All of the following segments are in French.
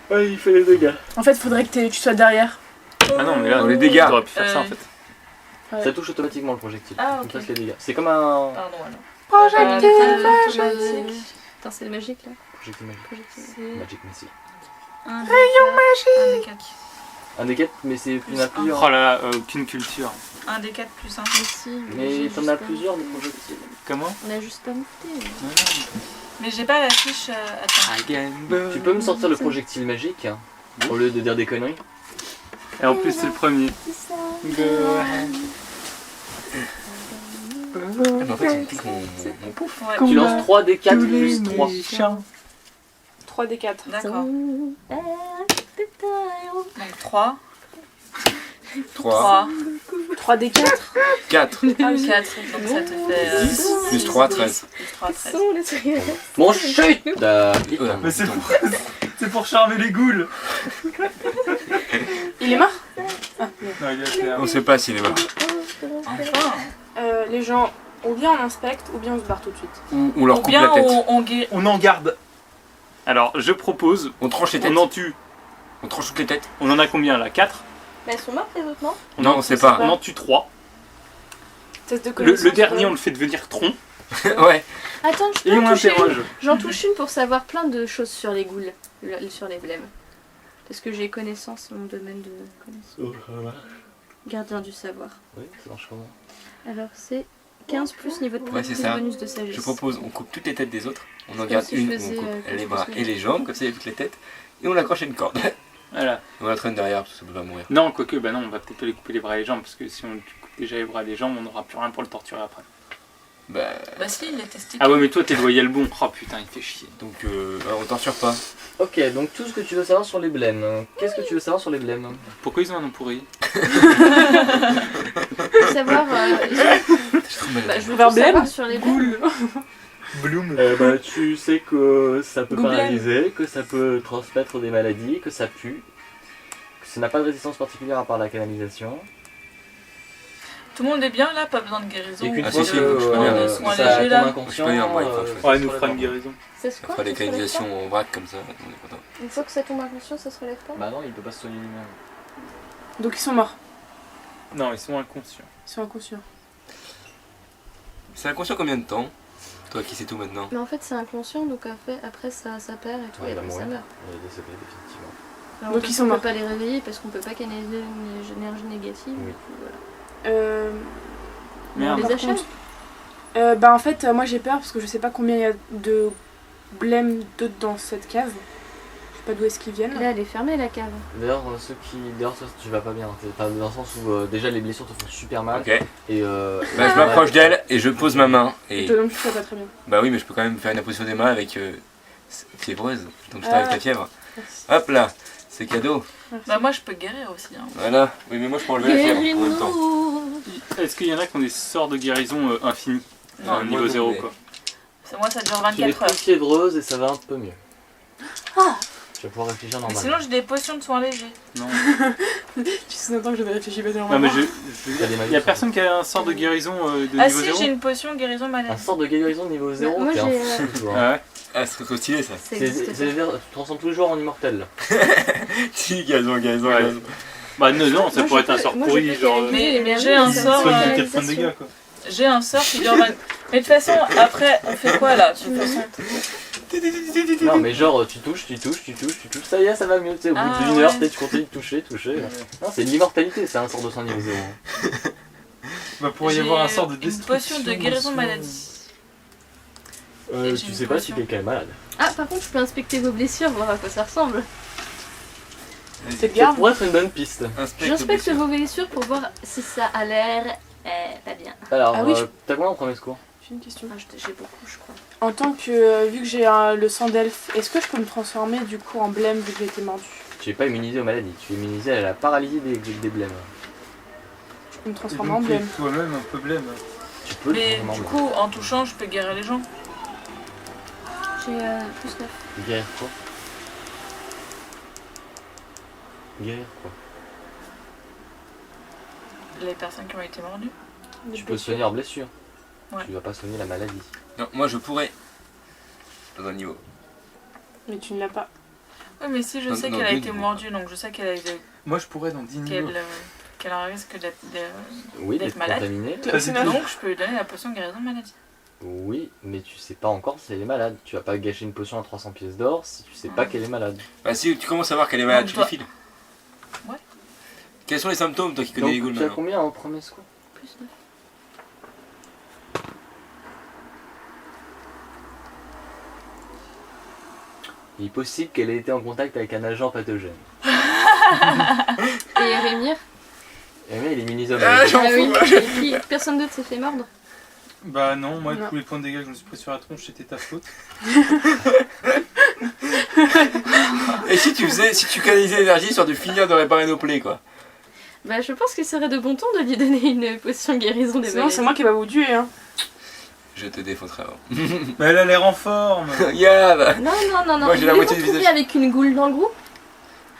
Ouais, il fait les dégâts. En fait, faudrait que tu sois derrière. Ah non, mais là, les dégâts. T'aurais pu faire ça en fait. Ouais. Ça touche automatiquement le projectile. Ah, Tu ok. passes les dégâts. C'est comme un Pardon alors. Projectile magique. Attends, c'est magique là. projectile magique. Projectile. Magic missile. Un rayon magique. Un des 4, mais c'est Plus il y en a un. plusieurs. Oh là là, aucune culture. Un des 4 plus 1. Mais t'en as plusieurs des projectiles. Comment? On a juste pas monté. Mais j'ai pas la fiche. Attends. Tu peux me sortir le projectile magique hein, au lieu de dire des conneries. Et en plus, c'est le premier. En fait, il me pique mon pouf. Ouais. Tu lances 3 des 4 plus 3. 3 des 4. D'accord. Donc 3. 3, 3 des 4. 4, 4. Donc ça te fait 10, plus 3, 13. plus 3, 13. Mon chut Mais c'est pour charmer les ghouls. Il est mort? Non, il a fait On sait pas s'il est mort. Enfin. Les gens, ou bien on inspecte, ou bien on se barre tout de suite. Ou on leur Ou coupe la bien tête. On en garde. Alors, je propose, On tranche les têtes. on en tue. On tranche toutes les têtes. On en a combien là? 4? Mais elles sont mortes les autres, non? Non, on sait pas. On en tue 3. Test de Le connaissance. dernier, on le fait devenir tronc. Ouais. Attends, je Et peux on en toucher interroge. une. J'en touche une pour savoir plein de choses sur les ghouls, sur les blêmes. Parce que j'ai connaissance, c'est mon domaine de connaissance. Gardien du savoir. Oui, ça marche comment? Alors c'est 15 plus niveau de Ouais, pratique c'est et ça. bonus de sagesse. Je propose, on coupe toutes les têtes des autres. On en comme garde si je une où faisais, on coupe les quelque bras chose. et les jambes, comme ça il y a toutes les têtes. Et on l'accroche à une corde. Voilà. On la traîne derrière parce que ça peut pas mourir. Non, quoique, bah non, on va peut-être pas lui couper les bras et les jambes. Parce que si on lui coupe déjà les bras et les jambes, on n'aura plus rien pour le torturer après. Bah. Bah si, les testicules. Ah ouais, mais toi, t'es loyal bon. Oh putain, il fait chier. Donc on torture pas. Ok, donc tout ce que tu veux savoir sur les blêmes. Qu'est-ce que tu veux savoir sur les blêmes? Pourquoi ils ont un nom pourri? Je veux savoir. Bah, je veux Vers tout savoir blême sur les blêmes. Bloom. Bah, tu sais que ça peut Goublem. paralyser, que ça peut transmettre des maladies, que ça pue, que ça n'a pas de résistance particulière à part la canalisation. Tout le monde est bien là, pas besoin de guérison. Et qu'une Ah, fois si, que je peux bien, soins ça légers tombe là. inconscient, Je peux bien, moi, il faut que je fasse. Ouais, il nous fera une guérison. C'est On quoi? fera des ça se relève canalisations en vrac comme ça. On est content. pas Une fois que ça tombe inconscient, ça se relève pas? Bah non, il peut pas se soigner lui-même. Donc ils sont morts. Non, ils sont inconscients. Ils sont inconscients. C'est inconscient combien de temps? Toi qui sais tout maintenant. Mais en fait c'est inconscient donc après ça perd et tout Ouais, et il va après ça mourir. meurt. Il est décédé définitivement. Alors, Donc, on ils sont peut morts. pas les réveiller parce qu'on peut pas canaliser une énergie négative. Oui. Du coup, voilà. Merde. Les par achats contre, bah en fait, moi j'ai peur parce que je sais pas combien il y a de blêmes dans cette cave. Je sais pas d'où est-ce qu'ils viennent. Là elle est fermée la cave. D'ailleurs, D'ailleurs, toi, tu vas pas bien. Enfin, dans le sens où déjà les blessures te font super mal. Ok. Et Bah je m'approche d'elle et je pose ma main. Et Et toi non plus, ça va pas très bien. bah oui, mais je peux quand même faire une imposition des mains avec fiévreuse. Donc je t'arrive ta fièvre. Merci. Hop là, c'est cadeau. Bah moi je peux guérir aussi. Hein. Voilà. Oui, mais moi je peux enlever la fièvre en même temps. Est-ce qu'il y en a qui ont des sorts de guérison infinis? Non, Niveau moi, 0 mais- quoi. Moi ça dure tu es 24 plus heures. fiévreuse et ça va un peu mieux. Tu vas pouvoir réfléchir Mais normalement. sinon j'ai des potions de soins légers. Non. Tu sais longtemps que je réfléchis pas Non, mais tellement. il y a personne qui a un sort de guérison de Ah niveau si, 0? j'ai une potion guérison Un maladie. sort de guérison niveau 0, moi, t'es un j'ai, fou, toi. Ah ouais. Ah, c'est trop stylé ça. Ça existe C'est-à-dire, tu te transformes toujours en immortel. Si, gazon, Ouais. gazon. Bah non, ça Moi, pourrait je être un peux- sort moi, je pourri, peux genre... canaliser mais les j'ai un énergies, sort, c'est une qui fait canalisation. de dégâts quoi. J'ai un sort qui dure 20... Mais de toute façon, après, on fait quoi là de toute façon? Non, mais genre, tu touches, ça y est, ça va mieux. Tu sais, au bout Ah, d'une ouais. heure, tu continues de toucher. Non, c'est l'immortalité, c'est un sort de soin niveau 0. Bah pourrait y avoir un sort de Une destruction. potion de guérison maladie. Et j'ai Tu une sais pas si potion. quelqu'un est malade. Ah par contre je peux inspecter vos blessures, voir à quoi ça ressemble. C'est de Ça garde. pourrait être une bonne piste. J'inspecte vos blessures pour voir si ça a l'air pas bien. Alors, Ah oui, t'as combien en premier secours? J'ai une question. Ah, j'ai beaucoup je crois. En tant que, vu que j'ai le sang d'elfe, est-ce que je peux me transformer du coup en blême vu que j'ai été mordu? Tu es pas immunisé aux maladies, tu es immunisé à la paralysie des blêmes. Je peux me transformer en blême. toi-même un peu blême. Tu peux Mais le du transformer coup, en touchant, je peux guérir les gens. J'ai plus 9. en guérir quoi? Guérir quoi? Les personnes qui ont été mordues. Tu peux soigner leurs blessures. Ouais. Tu vas pas soigner la maladie. Non, moi je pourrais. Dans un niveau. Mais tu ne l'as pas. Oui, mais si je Non, sais non, qu'elle a oui, été non. mordue, donc je sais qu'elle a été. Moi, je pourrais dans 10 niveaux. Qu'elle a un risque d'être Oui, d'être d'être malade. contaminé. Donc je peux lui donner la potion de guérison de maladie. Oui, mais tu sais pas encore si elle est malade. Tu vas pas gâcher une potion à 300 pièces d'or si tu sais pas qu'elle est malade. Bah si tu commences à voir qu'elle est malade, Donc, tu toi- les files. Ouais. Quels sont les symptômes, toi qui connais les Donc ghouls tu as maintenant? combien en premier secours? Plus 9. Il est possible qu'elle ait été en contact avec un agent pathogène. Et Rémir? Et mais il immunise au Ah, mal. j'en Ah oui. fous, Et puis personne d'autre s'est fait mordre. Bah non, moi, Non. tous les points de dégâts que je me suis pris sur la tronche, c'était ta faute. Et si tu canalisais l'énergie sur de finir de réparer nos plaies, quoi. Bah je pense qu'il serait de bon ton de lui donner une potion guérison des Sinon, maladies. c'est moi qui va vous tuer. Hein. Je te défoncerai avant. Mais elle a l'air en forme. Regarde. Non, non, non, non. Moi, j'ai la Vous moitié du retrouver visage. avec une goule dans le groupe?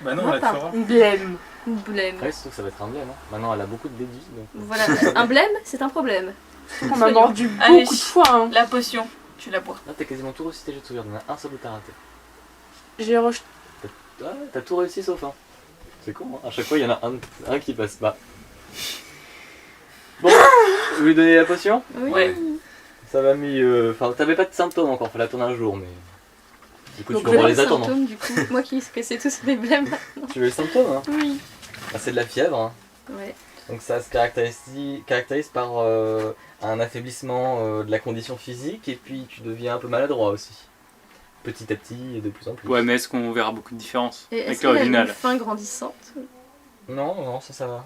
Bah non, Moi, elle pas. fera. Une blême. Une blême. Ouais, surtout que ça va être un blême. Hein. Maintenant, elle a beaucoup de dédits. Donc... Voilà, un blême, c'est un problème. On m'a mordu Allez. beaucoup de fois. Hein. La potion, tu la bois. Là, t'as quasiment tout réussi tes jets de sauvegarde. Il y en a un seul où t'as raté. J'ai rejeté. Ouais, t'as tout réussi sauf un. C'est con, hein. À chaque fois, il y en a un qui passe pas. Bon, vous lui donnez la potion? Oui. Ouais. Ça va mieux. Enfin, t'avais pas de symptômes encore, fallait attendre un jour, mais. Du coup, Donc, tu vas Les les attendre. symptômes, du coup. Moi qui cassais tous les blêmes. Tu veux les symptômes, hein? Oui. Ah, c'est de la fièvre, hein. Ouais. Donc ça se caractérise par un affaiblissement de la condition physique et puis tu deviens un peu maladroit aussi. Petit à petit et de plus en plus. Ouais, mais est-ce qu'on verra beaucoup de différence Et avec est-ce qu'elle a une l'original? fin grandissante? Non, ça va.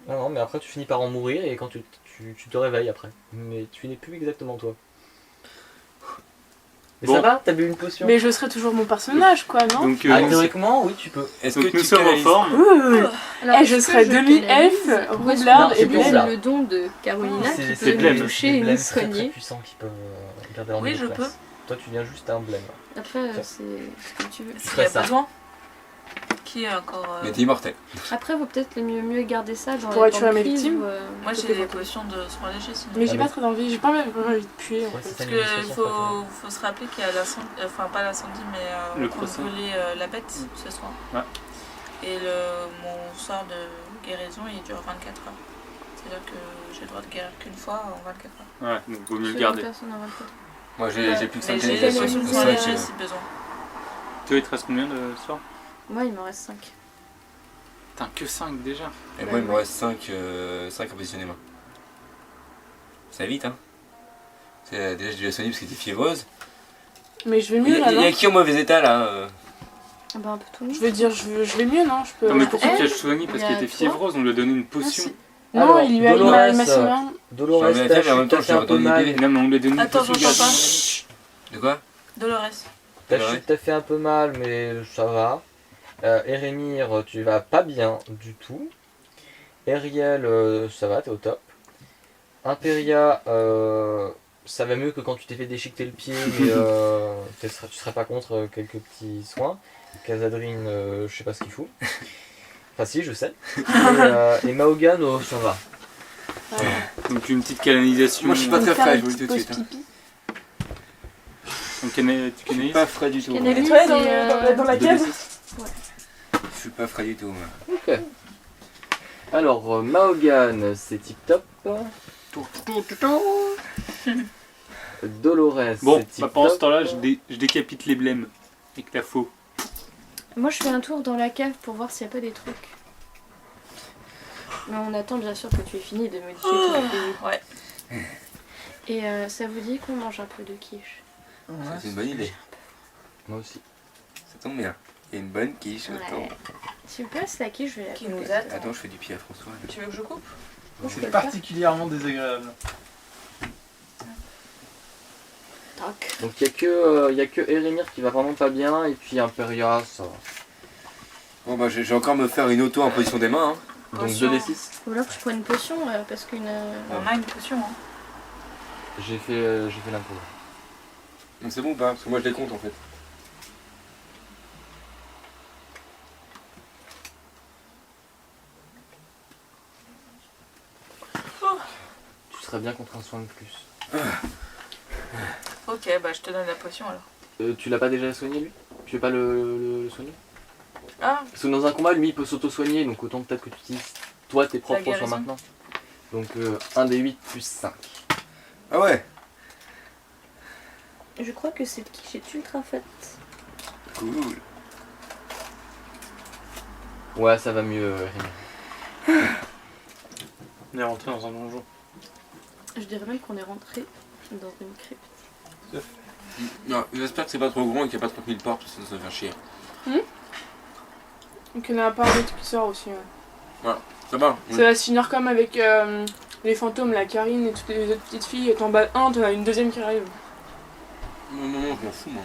Non, mais après tu finis par en mourir et quand tu te réveilles après. Mais tu n'es plus exactement toi. Mais Bon. ça va? T'as bu une potion? Mais je serai toujours mon personnage, quoi, non? Donc, Ah, théoriquement, oui, tu peux. Est-ce donc que nous tu sommes en canalises- forme. Alors, Eh, je est-ce que serais je demi-elfe, canalise Ou est-ce roublard que et je blême. donne le don de Carolina qui C'est peut blême, nous toucher des et nous blêmes très soigner? puissants qui peuvent garder leur Oui, niveau je de classe. Toi, tu viens juste un blême. Après, Tiens. c'est ce que tu veux. S'il y ferais a ça. besoin. Qui est encore. Mais t'es immortel. Après, vaut peut-être le mieux garder ça dans Pour les tuer temps de mes crise victimes. ou, Moi Tout j'ai est des fantôme. potions de soins légers sinon. Mais j'ai Ah, pas mais- très envie, j'ai pas vraiment envie de puer. En Ouais, fait. c'est ça, Parce une qu'il illustration, pas faut se rappeler qu'il y a l'incendie, enfin pas l'incendie, mais Le qu'on crochet. brûlait la bête ce soir. Ouais. Et mon sort de guérison il dure 24 heures. C'est-à-dire que j'ai le droit de guérir qu'une fois en 24 heures. Ouais, donc vaut mieux le sur garder. une personne en 24. Moi j'ai plus de 5 Mais j'ai des canalisations. potions de C'est soins ça, légers si besoin. Toi, il te reste combien de soir? Moi, il m'en reste 5. Putain, que 5 déjà. Et moi il me reste 5 à positionner main. Ça va vite, hein. Déjà j'ai dû la soigner parce qu'elle était fiévreuse. Mais je vais Il mieux là, y non? a qui en mauvais état là Ah bah, un peu tout le monde. Je veux dire, je vais mieux, non? Je peux. Non, mais pourquoi elle, tu as soigné? Parce il y a qu'elle était toi. fiévreuse, on lui a donné une potion. Non, Alors, il lui a Dolores, il m'a sauvé un. Dolores, J'en ai ta fait, mais en même chute temps, t'a je fait vais un peu redonner mal. l'idée. Non, mais on lui a donné une Attends, potion j'entends gaz. pas. De quoi? Dolores. Ta Ouais. chute t'a fait un peu mal, mais ça va. Erémir, tu vas pas bien du tout. Eriel, ça va, t'es au top. Imperia, ça va mieux que quand tu t'es fait déchiqueter le pied, mais tu serais pas contre quelques petits soins. Casadrine, je sais pas ce qu'il fout. Enfin si, je sais. Et Mahogan, ça va. Donc une petite canalisation. Moi je suis pas très frais, je vous le dis tout de Pause suite. hein. pipi. Donc tu Je suis canalises. pas frais du tout. moi. Canalise. Les toilettes dans, Et, dans la deux cave. D6. Je suis pas frais du tout. moi. Ok. Alors, Mahogan, c'est tip top. Dolores, Bon, c'est tip bah, pendant ce top. temps-là, je décapite les blêmes. Avec la faux. Moi, je fais un tour dans la cave pour voir s'il n'y a pas des trucs. Mais on attend bien sûr que tu aies fini de modifier Oh, ton PV. ouais. Et ça vous dit qu'on mange un peu de quiche? C'est une bonne idée. Moi aussi. Ça tombe bien. Il y a une bonne quiche autour. Ouais. Si vous passe la quiche, je vais la Qui couper. nous aide. Attends, je fais du pied à François. Tu veux que je coupe? Moi, je peux C'est le faire. particulièrement désagréable. Tac. Donc il y a que Erémir qui va vraiment pas bien, et puis Imperia, ça va. Bon bah je vais encore me faire une auto en position des mains. Hein. Donc Potion. 2d6. Ou alors je prends une potion parce qu'une. On a une potion. Hein. J'ai fait l'impôt. Donc c'est bon ou pas? Parce que moi je les compte en fait. Tu serais bien contre un soin de plus. Ok, bah je te donne la potion alors. Tu l'as pas déjà soigné lui? Tu veux pas le soigner? Ah, Parce que dans un combat, lui, il peut s'auto-soigner, donc autant peut-être que tu utilises toi tes propres soins guérison. maintenant. Donc 1 des 8 plus 5. Ah ouais. Je crois que cette quiche est ultra faite. Cool. Ouais, ça va mieux, Rémi. On est rentré dans un donjon. Je dirais même qu'on est rentré dans une crypte. Non, j'espère que c'est pas trop grand et qu'il n'y a pas 30 000 portes, parce que ça va faire chier. Donc il y en a pas un autre qui sort aussi. Ouais. Ça va. Ça va se finir comme avec les fantômes, la Karine et toutes les autres petites filles. Et t'en bats un, t'en as une deuxième qui arrive. Non, je m'en fous, moi.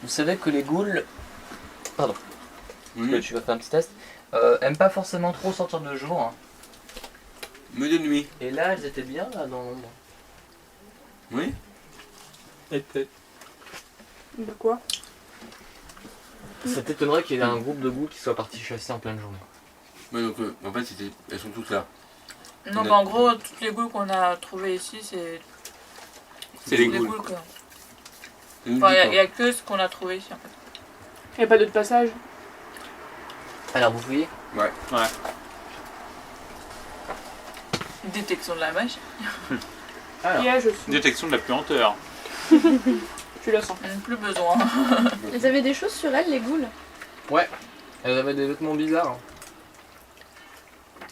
Vous savez que les ghouls, pardon, Oui. tu vas faire un petit test, aiment pas forcément trop sortir de jour. Hein. Mais de nuit. Et là, elles étaient bien là dans l'ombre. Oui. Et peut-être. De quoi? Ça t'étonnerait qu'il y ait un groupe de ghouls qui soit parti chasser en pleine journée. Ouais, donc en fait, elles sont toutes là. non, bah en gros, toutes les ghouls qu'on a trouvées ici, c'est les les ghouls. ghouls quoi. Et nous, Enfin, du il coup, y a que ce qu'on a trouvé ici en fait. Y'a pas d'autre passage? Alors vous fouillez? Ouais. Détection de la magie. Alors, Piège aussi. Détection de la puanteur. Tu la sens. Plus besoin. Elles avaient des choses sur elles, les ghouls? ouais, elles avaient des vêtements bizarres. Hein.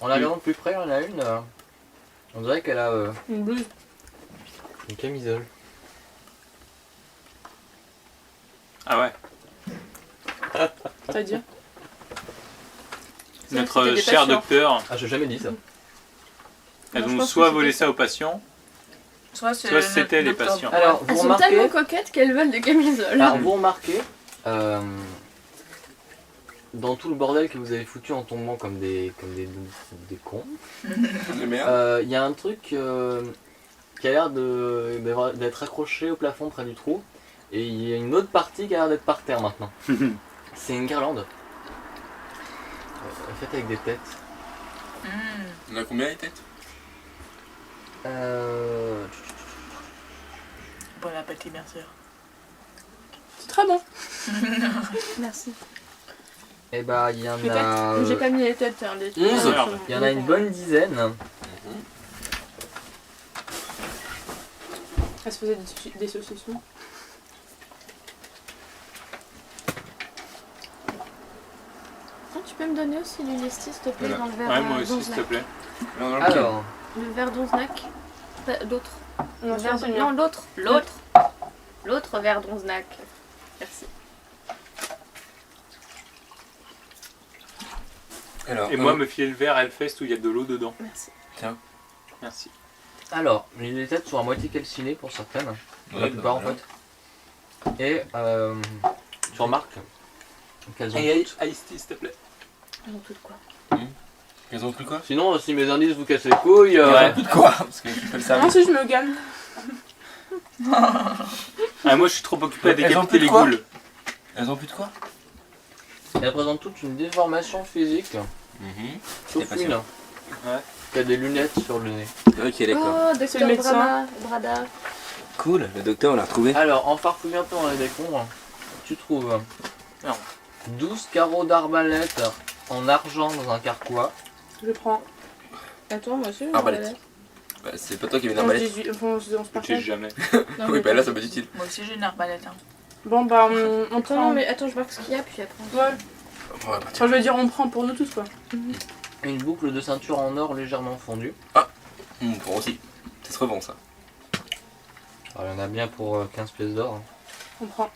En la regardant de plus près, il y en a une. On dirait qu'elle a Une blouse. une camisole. Ah ouais. C'est-à-dire? Notre c'était des cher patients. docteur, Ah, j'ai jamais dit ça. elles Non, je ont pense que soit c'était volé ça. ça aux patients, Soit soit c'était les docteur. patients. Alors, Elles vous sont tellement remarquez, coquettes qu'elles veulent des camisoles. alors, vous remarquez dans tout le bordel que vous avez foutu en tombant comme des cons, de merde. il y a un truc qui a l'air d'être accroché au plafond près du trou, et il y a une autre partie qui a l'air d'être par terre maintenant. C'est une guirlande. Faite avec des têtes. On a combien les têtes? Bon appétit, bien sûr. C'est très bon. Merci. Et bah, il y en Les a. J'ai pas mis les têtes. Hein, les 11. Merde. Il y en a une bonne dizaine. Elle se faisait des saucissons. Ah, tu peux me donner aussi du lesti, s'il te plaît, Voilà. dans le verre Ouais, moi aussi, s'il te d'Onznac. plaît. Non, dans lequel? Alors, Le verre d'Onznac. L'autre. Non, Le verre c'est de- bien. Non, l'autre. L'autre. L'autre verre d'Onznac. Merci. Alors, Et moi, me filer le verre Hellfest où il y a de l'eau dedans. Merci. Merci. alors, les têtes sont à moitié calcinées pour certaines, la Ouais, plupart en voilà. fait. Et tu remarques qu'elles ont Et toutes. Ice Tea, s'il te plaît. Elles ont toutes quoi? Elles ont plus quoi? Sinon, si mes indices vous cassent les couilles, Ouais. Plus de quoi? Parce que je fais le Non, service. si je me gagne. Ah, moi, je suis trop occupé à Elles ont décapiter plus de les quoi ghouls. Elles ont plus de quoi? elles présentent toutes une déformation physique, sauf pas sûr. une, Ouais. qui a des lunettes sur le nez. Ok, d'accord. Oh, C'est le docteur médecin. Brada. Cool, le docteur, on l'a retrouvé. Alors, en farfouillant un peu dans les décombres, tu trouves Non. 12 carreaux d'arbalète en argent dans un carquois. Je prends Attends, moi aussi. Arbalète. Bah, c'est pas toi qui avais une 11, arbalète. 18, enfin, on se Je partage. jamais. Oui, bah là, ça peut être utile. Moi aussi j'ai une arbalète. Hein. Bon, bah, on Attends, prend. non, mais attends, je marque ce qu'il y a, puis après. Ouais. On va partir. Enfin, je veux dire, on prend pour nous tous, quoi. Une boucle de ceinture en or légèrement fondue. Pour aussi. Ça se revend, ça. Alors, il y en a bien pour 15 pièces d'or. Hein. On prend.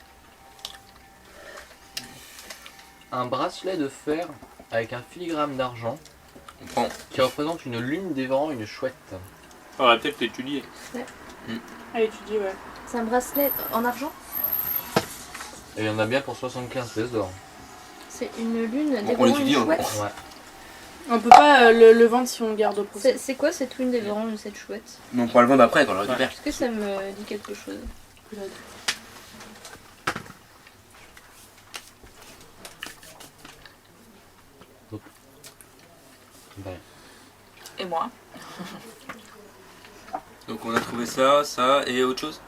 Un bracelet de fer avec un filigrane d'argent On prend. qui représente une lune dévorant une chouette. On va peut-être l'étudier. Allez, tu dis, ouais. C'est un bracelet en argent? Et il y en a bien pour 75 pièces d'or. C'est une lune On dévorant l'étudie, une on chouette? Ouais. On peut pas le vendre si on le garde au procès. C'est quoi cette lune dévorant cette chouette? Mais on pourra le vendre après quand on le récupère. Est-ce que ça me dit quelque chose? Ben, Et moi. Donc on a trouvé ça, ça et autre chose.